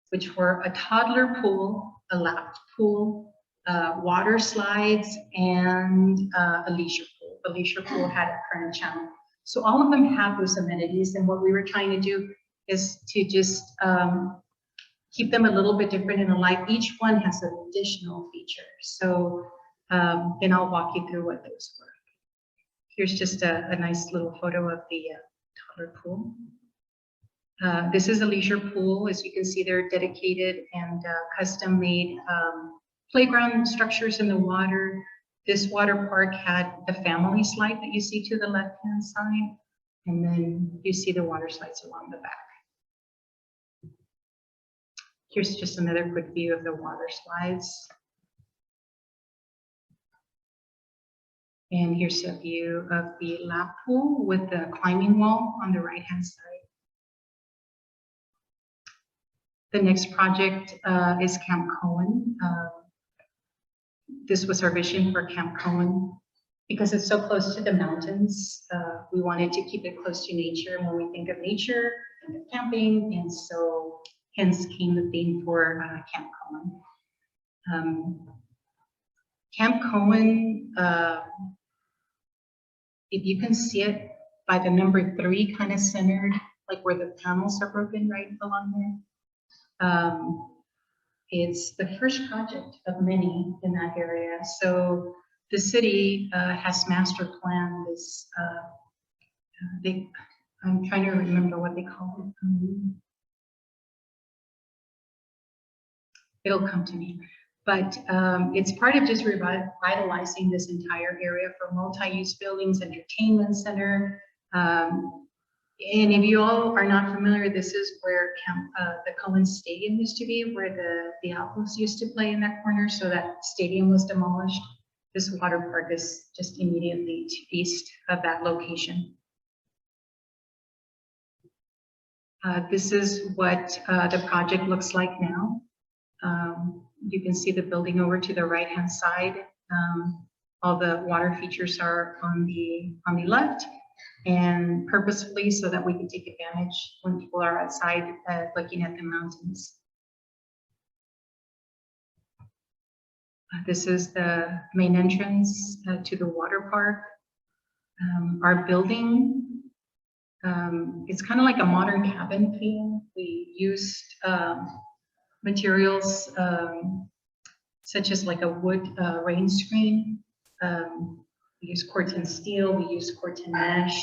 which were a toddler pool, a lap pool, water slides, and a leisure pool. The leisure pool had a current channel. So all of them have those amenities, and what we were trying to do is to just keep them a little bit different and alike. Each one has an additional feature. So, and I'll walk you through what those were. Here's just a nice little photo of the toddler pool. This is a leisure pool. As you can see, they're dedicated and custom-made playground structures in the water. This water park had the family slide that you see to the left-hand side, and then you see the water slides along the back. Here's just another quick view of the water slides. And here's a view of the lap pool with the climbing wall on the right-hand side. The next project is Camp Cohen. This was our vision for Camp Cohen. Because it's so close to the mountains, we wanted to keep it close to nature. And when we think of nature, we think of camping, and so hence came the theme for Camp Cohen. Camp Cohen, if you can see it by the number 3 kind of centered, like where the panels are broken right along there. It's the first project of many in that area. So the city has master planned this, I'm trying to remember what they call it. It'll come to me. But it's part of just revitalizing this entire area for multi-use buildings, entertainment center. And if you all are not familiar, this is where the Cohen Stadium used to be, where the Outlaws used to play in that corner. So that stadium was demolished. This water park is just immediately east of that location. This is what the project looks like now. You can see the building over to the right-hand side. All the water features are on the left, and purposefully so that we can take advantage when people are outside looking at the mountains. This is the main entrance to the water park. Our building, it's kind of like a modern cabin feel. We used materials such as like a wood rain screen. We use corten steel, we use corten mesh.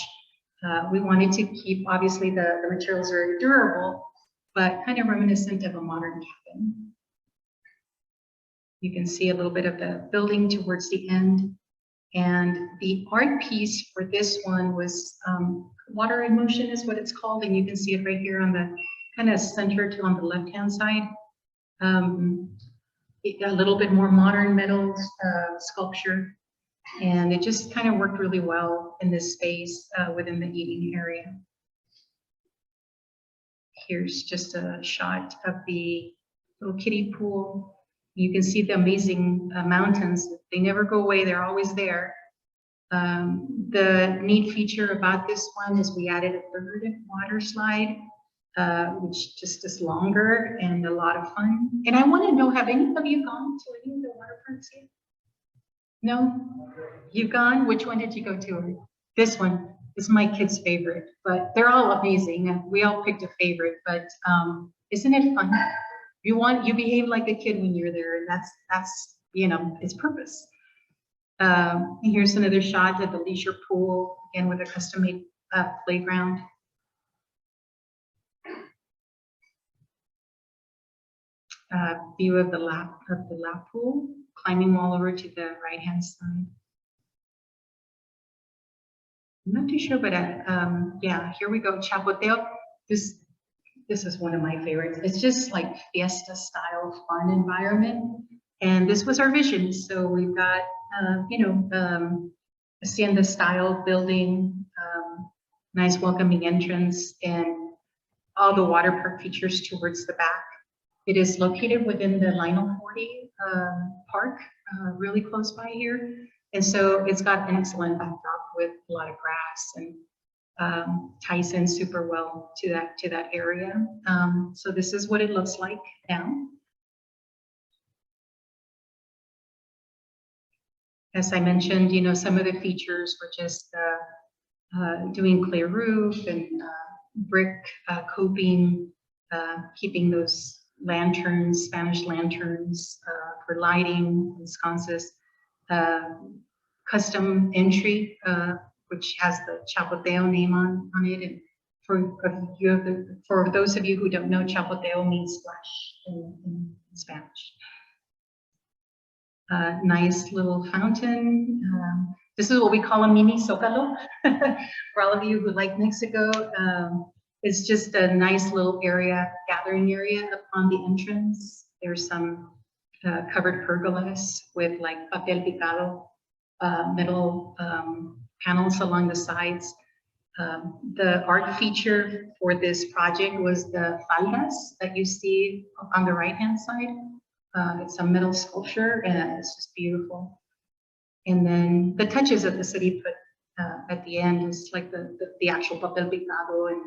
We wanted to keep, obviously the materials are durable, but kind of reminiscent of a modern cabin. You can see a little bit of the building towards the end. And the art piece for this one was water in motion is what it's called. And you can see it right here on the kind of centered on the left-hand side. A little bit more modern metal sculpture. And it just kind of worked really well in this space within the eating area. Here's just a shot of the little kiddie pool. You can see the amazing mountains. They never go away, they're always there. The neat feature about this one is we added a third water slide, which just is longer and a lot of fun. And I want to know, have any of you gone to any of the water parks yet? No? You've gone? Which one did you go to? This one is my kid's favorite, but they're all amazing. And we all picked a favorite, but isn't it fun? you behave like a kid when you're there, and that's its purpose. Here's another shot at the leisure pool, again with a custom-made playground. View of the lap pool, climbing wall over to the right-hand side. I'm not too sure, but yeah, here we go, Chapoteo. This is one of my favorites. It's just like fiesta style fun environment. And this was our vision. So we've got, hacienda style building, nice welcoming entrance, and all the water park features towards the back. It is located within the Lionel 40 park, really close by here. And so it's got an excellent backdrop with a lot of grass, and ties in super well to that area. So this is what it looks like now. As I mentioned, some of the features were just doing clear roof and brick coping, keeping those lanterns, Spanish lanterns for lighting, sconces, custom entry, which has the Chapoteo name on it. And for those of you who don't know, Chapoteo means splash in Spanish. Nice little fountain. This is what we call a mini Zócalo. For all of you who like Mexico, it's just a nice little area, gathering area upon the entrance. There's some covered pergolas with like papel picado, metal panels along the sides. The art feature for this project was the faldas that you see on the right-hand side. It's a metal sculpture, and it's just beautiful. And then the touches that the city put at the end is like the actual papel picado and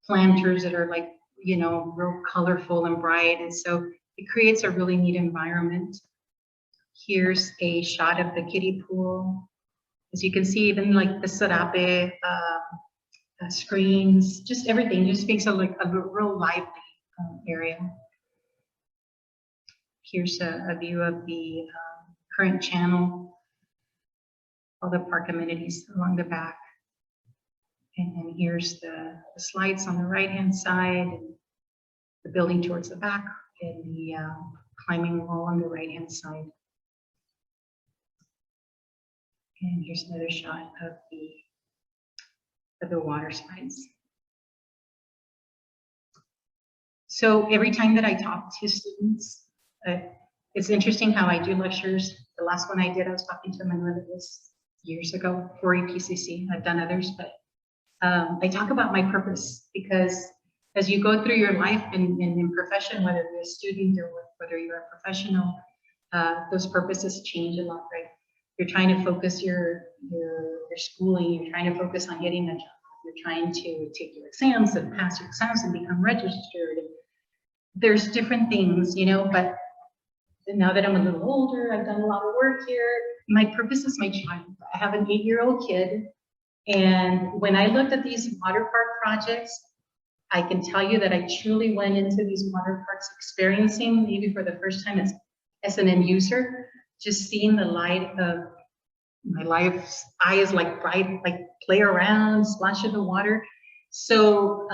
planters that are like, real colorful and bright. And so it creates a really neat environment. Here's a shot of the kiddie pool. As you can see, even like the serape screens, just everything just makes it like a real lively area. Here's a view of the current channel, all the park amenities along the back. And here's the slides on the right-hand side, and the building towards the back, and the climbing wall on the right-hand side. And here's another shot of the water slides. So every time that I talk to students, it's interesting how I do lectures. The last one I did, I was talking to Manuel, this years ago for EPCC. I've done others, but I talk about my purpose, because as you go through your life and in profession, whether you're a student or whether you're a professional, those purposes change a lot, right? You're trying to focus your schooling, you're trying to focus on getting a job, you're trying to take your exams and pass your exams and become registered. There's different things, but now that I'm a little older, I've done a lot of work here. My purpose is my child. I have an 8-year-old kid. And when I looked at these water park projects, I can tell you that I truly went into these water parks experiencing, maybe for the first time as an end user, just seeing the light of my life's eyes, like bright, like play around, splash in the water. So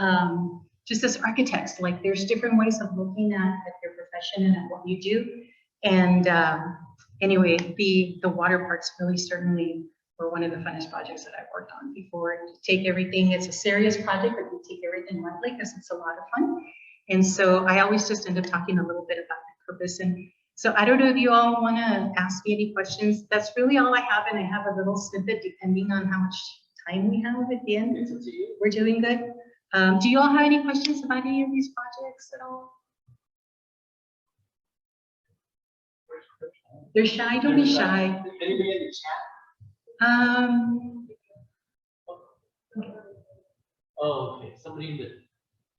just as architects, like there's different ways of looking at your profession and at what you do. And anyway, the water parks really certainly were one of the funnest projects that I've worked on before. You take everything, it's a serious project, but you take everything lightly because it's a lot of fun. And so I always just end up talking a little bit about the purpose. And so I don't know if you all want to ask me any questions. That's really all I have, and I have a little snippet depending on how much time we have at the end. We're doing good. Do you all have any questions about any of these projects at all? They're shy, don't be shy. Anybody in the chat? Oh, okay. Somebody in the.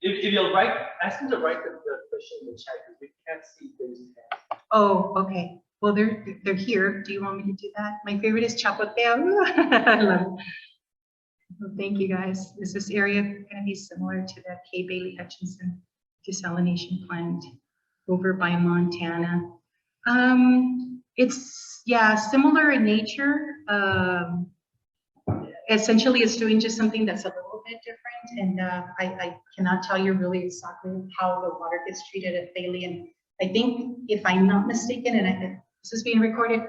If you'll ask them to write the question in the chat, because we can't see those tabs. Oh, okay. Well, they're here. Do you want me to do that? My favorite is Chapoteo. I love it. Well, thank you guys. Is this area going to be similar to the K. Bailey Hutchinson desalination plant? over by Montana. It's, yeah, similar in nature. Essentially, it's doing just something that's a little bit different. And I cannot tell you really exactly how the water gets treated at Bailey. And I think, if I'm not mistaken, and this is being recorded,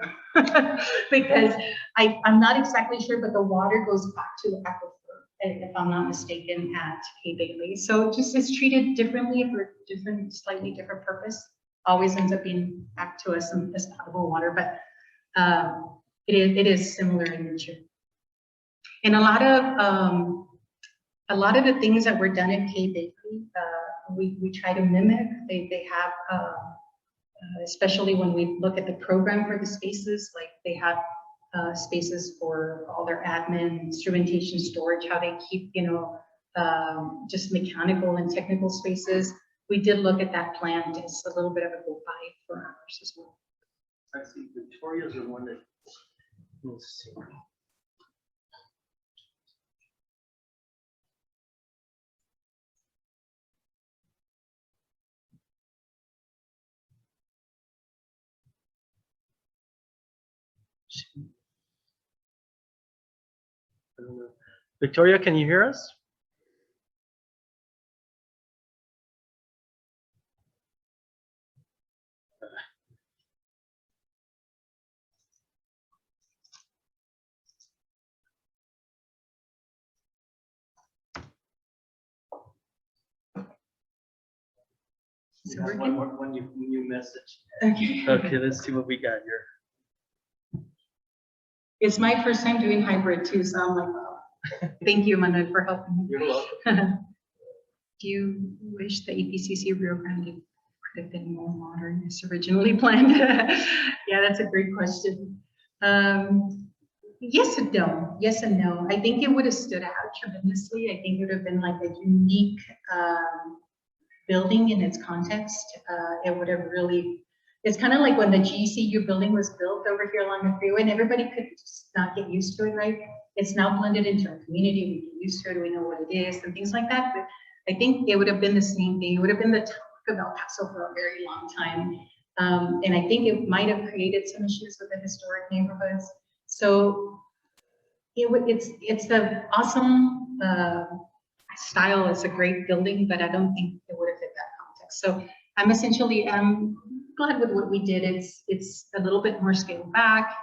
because I'm not exactly sure, but the water goes back to the aquifer, if I'm not mistaken, at Hay Bailey. So just it's treated differently for different, slightly different purpose. Always ends up being back to us as potable water, but it is similar in nature. And a lot of the things that were done in Hay Bailey, we try to mimic. They have. Especially when we look at the program for the spaces, like they have spaces for all their admin, instrumentation, storage, how they keep, just mechanical and technical spaces. We did look at that plan. It's a little bit of a go by for ours as well. I see Victoria's the one that, let's see. I don't know. Victoria, can you hear us? So Yeah, we're one new message. Okay. Okay, let's see what we got here. It's my first time doing hybrid too, so I'm like, oh, thank you, Manuel, for helping me. You're welcome. Do you wish the APCC Rio Grande could have been more modern as originally planned? Yeah, that's a great question. Yes and no. Yes and no. I think it would have stood out tremendously. I think it would have been like a unique building in its context. It would have really, it's kind of like when the GCU building was built over here along the freeway, and everybody could just not get used to it, right? It's now blended into our community. We get used to it. We know what it is and things like that. But I think it would have been the same thing. It would have been the talk of El Paso for a very long time. And I think it might have created some issues with the historic neighborhoods. So it's an awesome style. It's a great building, but I don't think it would have fit that context. So I'm essentially glad with what we did. It's a little bit more scaled back,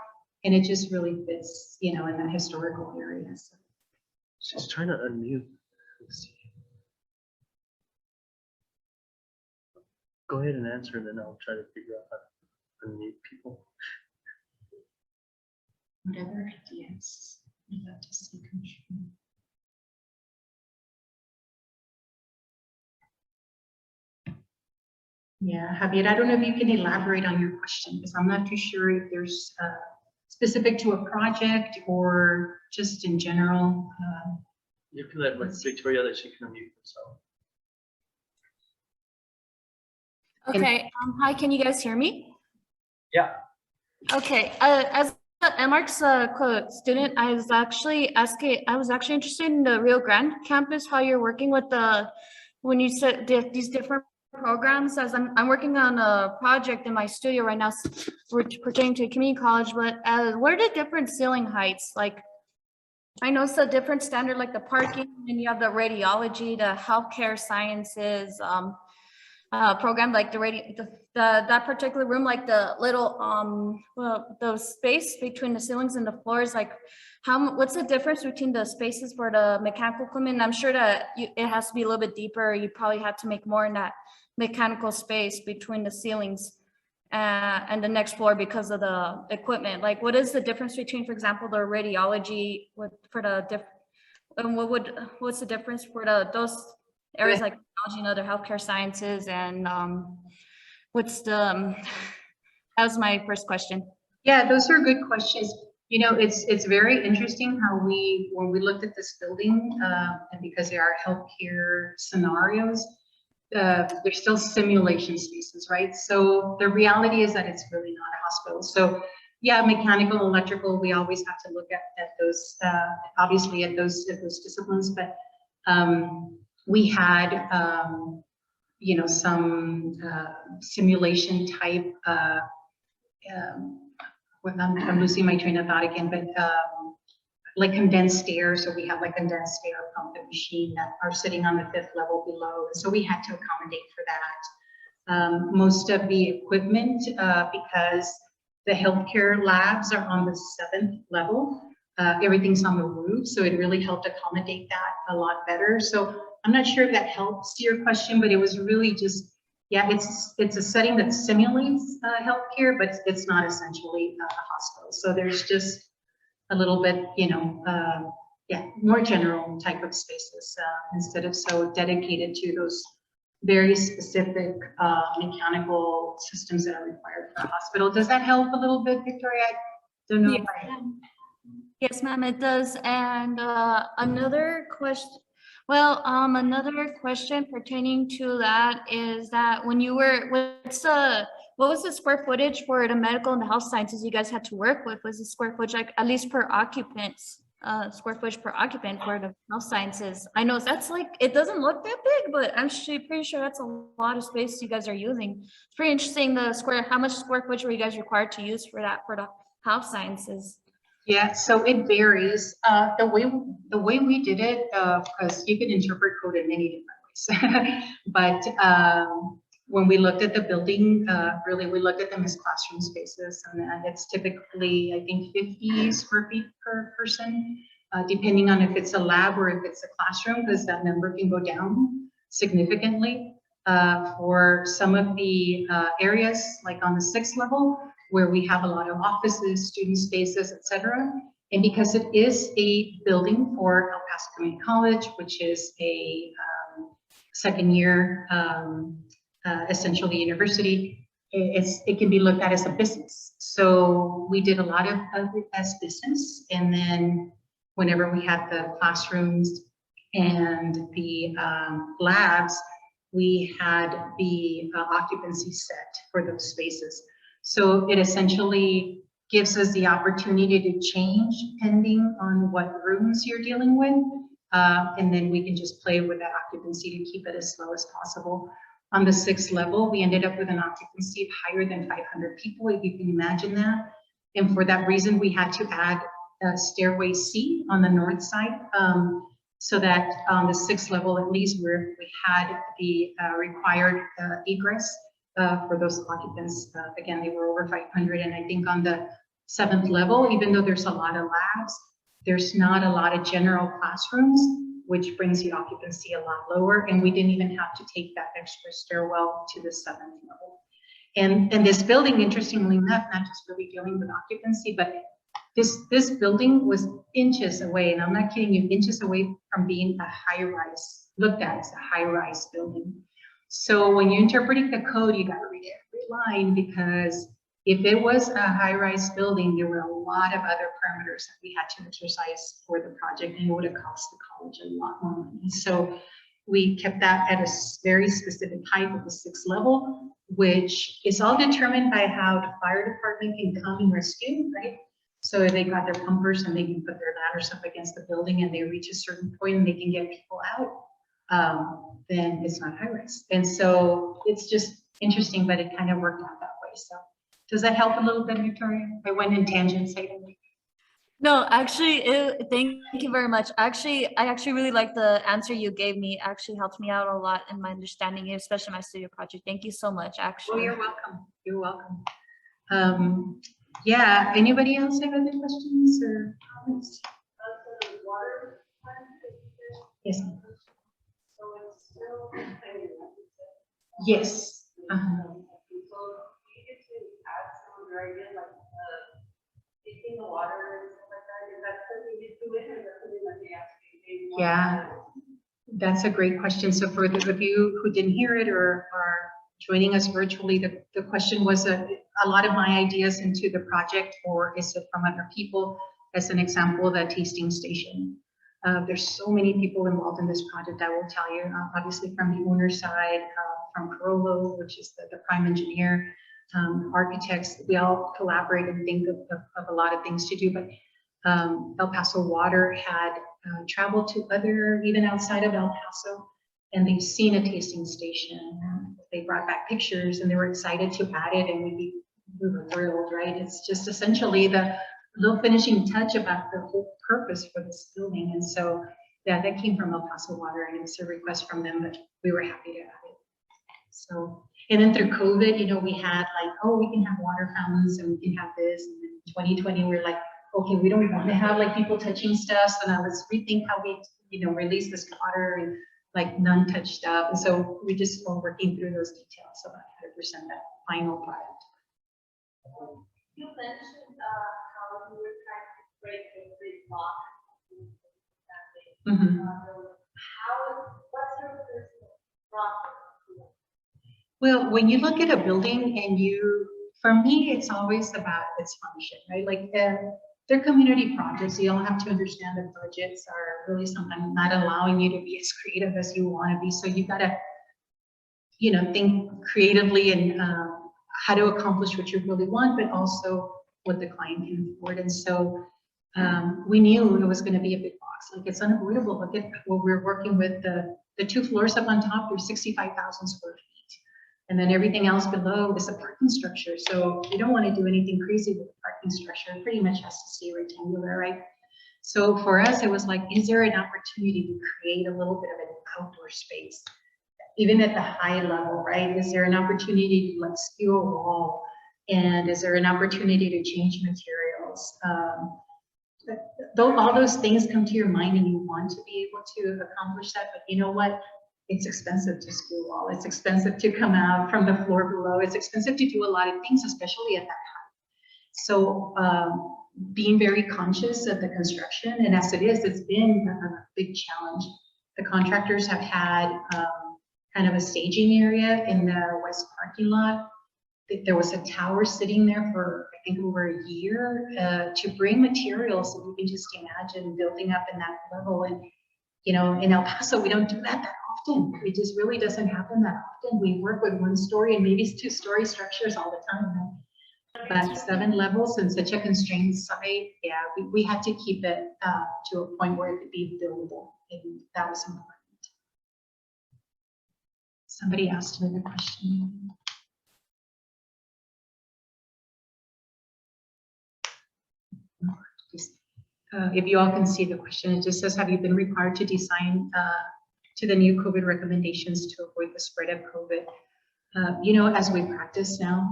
and it just really fits, in that historical area. So. She's trying to unmute. Let's see. Go ahead and answer, and then I'll try to figure out how to unmute people. Whatever ideas you'd like to see contribute. Yeah, Javier, I don't know if you can elaborate on your question, because I'm not too sure if there's specific to a project or just in general. You can let Victoria that she can unmute herself. Okay, hi, can you guys hear me? Yeah. Okay, as MArc's student, I was actually interested in the Rio Grande campus, how you're working with when you said these different programs, as I'm working on a project in my studio right now pertaining to a community college, but what are the different ceiling heights? Like, I know it's a different standard, like the parking, and you have the radiology, the healthcare sciences, program, like that particular room, like the little the space between the ceilings and the floors, like what's the difference between the spaces for the mechanical equipment? I'm sure that it has to be a little bit deeper. You probably have to make more in that mechanical space between the ceilings and the next floor because of the equipment. Like, what is the difference between, for example, the radiology what's the difference for those areas like technology and other healthcare sciences, and that was my first question. Yeah, those are good questions. It's very interesting how when we looked at this building, and because there are healthcare scenarios, there's still simulation spaces, right? So the reality is that it's really not a hospital. So yeah, mechanical, electrical, we always have to look at those, obviously at those disciplines, but we had you know, some simulation type, well, I'm losing my train of thought again, but like condensed stairs. So we have like condensed stair pump and machine that are sitting on the 5th level below. So we had to accommodate for that. Most of the equipment, because the healthcare labs are on the 7th level, everything's on the roof. So it really helped accommodate that a lot better. So I'm not sure if that helps your question, but it was really just, yeah, it's a setting that simulates healthcare, but it's not essentially a hospital. So there's just a little bit, you know, yeah, more general type of spaces instead of so dedicated to those very specific mechanical systems that are required for a hospital. Does that help a little bit, Victoria? I don't know if I... Yes, ma'am, it does. And another question, another question pertaining to that is that when you were, what was the square footage for the medical and the health sciences you guys had to work with? Was the square footage like at least per occupants, square footage per occupant for the health sciences? I know that's like, it doesn't look that big, but I'm pretty sure that's a lot of space you guys are using. It's pretty interesting how much square footage were you guys required to use for that for the health sciences? Yeah, so it varies. The way we did it, because you can interpret code in many different ways. But when we looked at the building, really we looked at them as classroom spaces, and it's typically, I think, 50 square feet per person, depending on if it's a lab or if it's a classroom, because that number can go down significantly. For some of the areas, like on the 6th level, where we have a lot of offices, student spaces, etc. And because it is a building for El Paso Community College, which is a second year, essentially university, it can be looked at as a business. So we did a lot of it as business. And then whenever we had the classrooms and the labs, we had the occupancy set for those spaces. So it essentially gives us the opportunity to change depending on what rooms you're dealing with. And then we can just play with that occupancy to keep it as low as possible. On the 6th level, we ended up with an occupancy of higher than 500 people, if you can imagine that. And for that reason, we had to add a stairway C on the north side, so that on the 6th level, at least, where we had the required egress for those occupants. Again, they were over 500. And I think on the 7th level, even though there's a lot of labs, there's not a lot of general classrooms, which brings the occupancy a lot lower. And we didn't even have to take that extra stairwell to the 7th level. And this building, interestingly enough, not just really dealing with occupancy, but this building was inches away, and I'm not kidding you, inches away from being a high-rise, looked at as a high-rise building. So when you're interpreting the code, you got to read every line, because if it was a high-rise building, there were a lot of other parameters that we had to exercise for the project, and it would have cost the college a lot more money. So we kept that at a very specific height at the 6th level, which is all determined by how the fire department can come and rescue, right? So if they got their pumpers and they can put their ladders up against the building and they reach a certain point and they can get people out, then it's not high rise. And so it's just interesting, but it kind of worked out that way. So does that help a little bit, Victoria? I went in tangents. No, actually, thank you very much. Actually, I actually really like the answer you gave me. It actually helped me out a lot in my understanding, especially my studio project. Thank you so much, actually. Oh, you're welcome. You're welcome. Yeah, anybody else have other questions or comments? Yes. So it's still yes. So you get to add some of your ideas, like taking the water and stuff like that. Is that something you do it, or is that something that they actually do? Yeah, that's a great question. So for those of you who didn't hear it or are joining us virtually, the question was a lot of my ideas into the project, or is it from other people? As an example, the tasting station. There's so many people involved in this project, I will tell you, obviously from the owner side, from Carollo, which is the prime engineer, architects, we all collaborate and think of a lot of things to do, but El Paso Water had traveled to even outside of El Paso, and they've seen a tasting station. They brought back pictures and they were excited to add it, and we were thrilled, right? It's just essentially the little finishing touch about the whole purpose for this building. And so, yeah, that came from El Paso Water, and it's a request from them, but we were happy to add it. So, and then through COVID, you know, we had like, oh, we can have water fountains and we can have this. And in 2020, we're like, okay, we don't want to have like people touching stuff. So now let's rethink how we, you know, release this water and like non-touch stuff. And so we just are working through those details about how to present that final product. You mentioned how you were trying to break the big block. Mm-hmm. What's your first process? Well, when you look at a building and for me, it's always about its function, right? Like they're community projects. You all have to understand that budgets are really sometimes not allowing you to be as creative as you want to be. So you got to, you know, think creatively and how to accomplish what you really want, but also what the client can afford. And so we knew it was going to be a big box. Like it's unavoidable. Look at what we're working with. The 2 floors up on top, there's 65,000 square feet. And then everything else below is a parking structure. So you don't want to do anything crazy with the parking structure. It pretty much has to stay rectangular, right? So for us, it was like, is there an opportunity to create a little bit of an outdoor space? Even at the high level, right? Is there an opportunity to like skew a wall? And is there an opportunity to change materials? All those things come to your mind and you want to be able to accomplish that, but you know what? It's expensive to skew a wall. It's expensive to come out from the floor below. It's expensive to do a lot of things, especially at that height. So being very conscious of the construction, and as it is, it's been a big challenge. The contractors have had kind of a staging area in the west parking lot. There was a tower sitting there for, I think, over a year to bring materials. So you can just imagine building up in that level. And, you know, in El Paso, we don't do that often. It just really doesn't happen that often. We work with 1-story and maybe 2-story structures all the time. But 7 levels in such a constrained site, yeah, we had to keep it to a point where it could be buildable. And that was important. Somebody asked me the question. If you all can see the question, it just says, have you been required to design to the new COVID recommendations to avoid the spread of COVID? You know, as we practice now,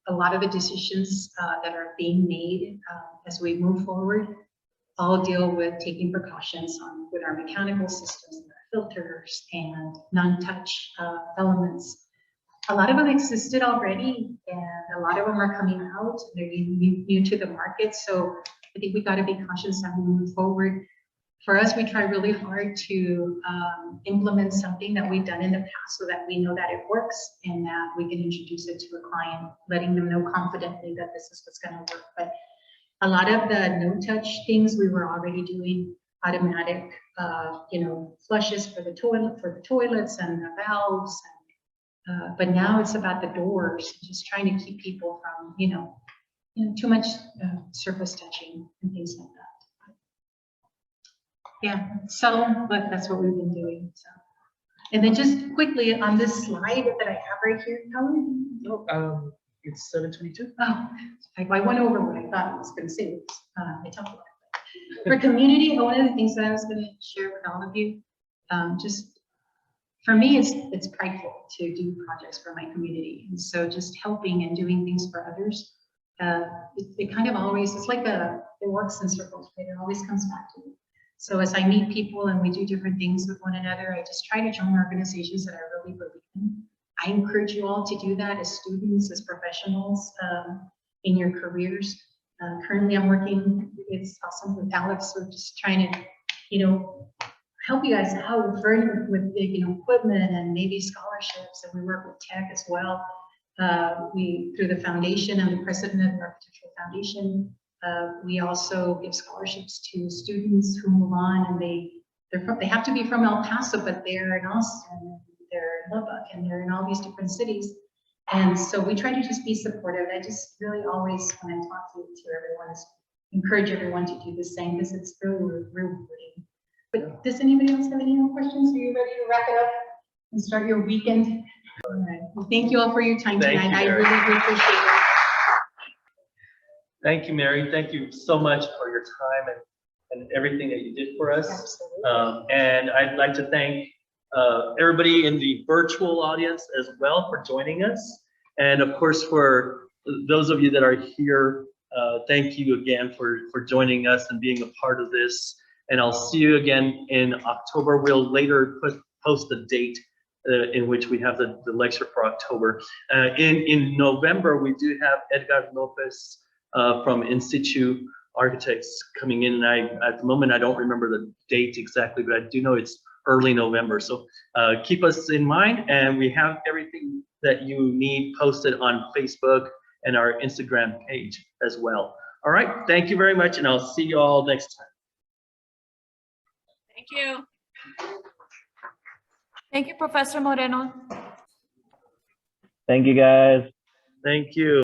a lot of the decisions that are being made as we move forward all deal with taking precautions with our mechanical systems and our filters and non-touch elements. A lot of them existed already, and a lot of them are coming out. They're new to the market, so I think we got to be cautious as we move forward. For us, we try really hard to implement something that we've done in the past so that we know that it works and that we can introduce it to a client, letting them know confidently that this is what's going to work. But a lot of the no-touch things we were already doing, automatic, you know, flushes for the toilets and the valves. But now it's about the doors, just trying to keep people from, you know, too much surface touching and things like that. Yeah, so, but that's what we've been doing. So, and then just quickly on this slide that I have right here, Helen. No, it's 7:22. Oh, I went over what I thought I was going to say. I talked about it. For community, one of the things that I was going to share with all of you, just for me, it's prideful to do projects for my community, and so just helping and doing things for others. It kind of always, it's like it works in circles, right? It always comes back to me. So as I meet people and we do different things with one another, I just try to join organizations that I really believe in. I encourage you all to do that as students, as professionals in your careers. Currently, I'm working, it's awesome, with Alex. We're just trying to, you know, help you guys out with you know, equipment and maybe scholarships. And we work with tech as well. Through the foundation, I'm the president of the Architectural Foundation. We also give scholarships to students who move on, and they have to be from El Paso, but they're in Austin, they're in Lubbock, and they're in all these different cities. And so we try to just be supportive. I just really always, when I talk to everyone, encourage everyone to do the same, because it's really rewarding. But does anybody else have any more questions? Are you ready to wrap it up? and start your weekend. All right. Well, thank you all for your time Thank tonight. you, I Mary. really do appreciate it. Thank you, Mary. Thank you so much for your time and everything that you did for us. Absolutely. And I'd like to thank everybody in the virtual audience as well for joining us. And of course, for those of you that are here, thank you again for joining us and being a part of this. And I'll see you again in October. We'll later post the date in which we have the lecture for October. In November, we do have Edgar Lopez from Institute Architects coming in. And at the moment, I don't remember the date exactly, but I do know it's early November. So keep us in mind, and we have everything that you need posted on Facebook and our Instagram page as well. All right, thank you very much, and I'll see you all next time. Thank you. Thank you, Professor Moreno. Thank you, guys. Thank you.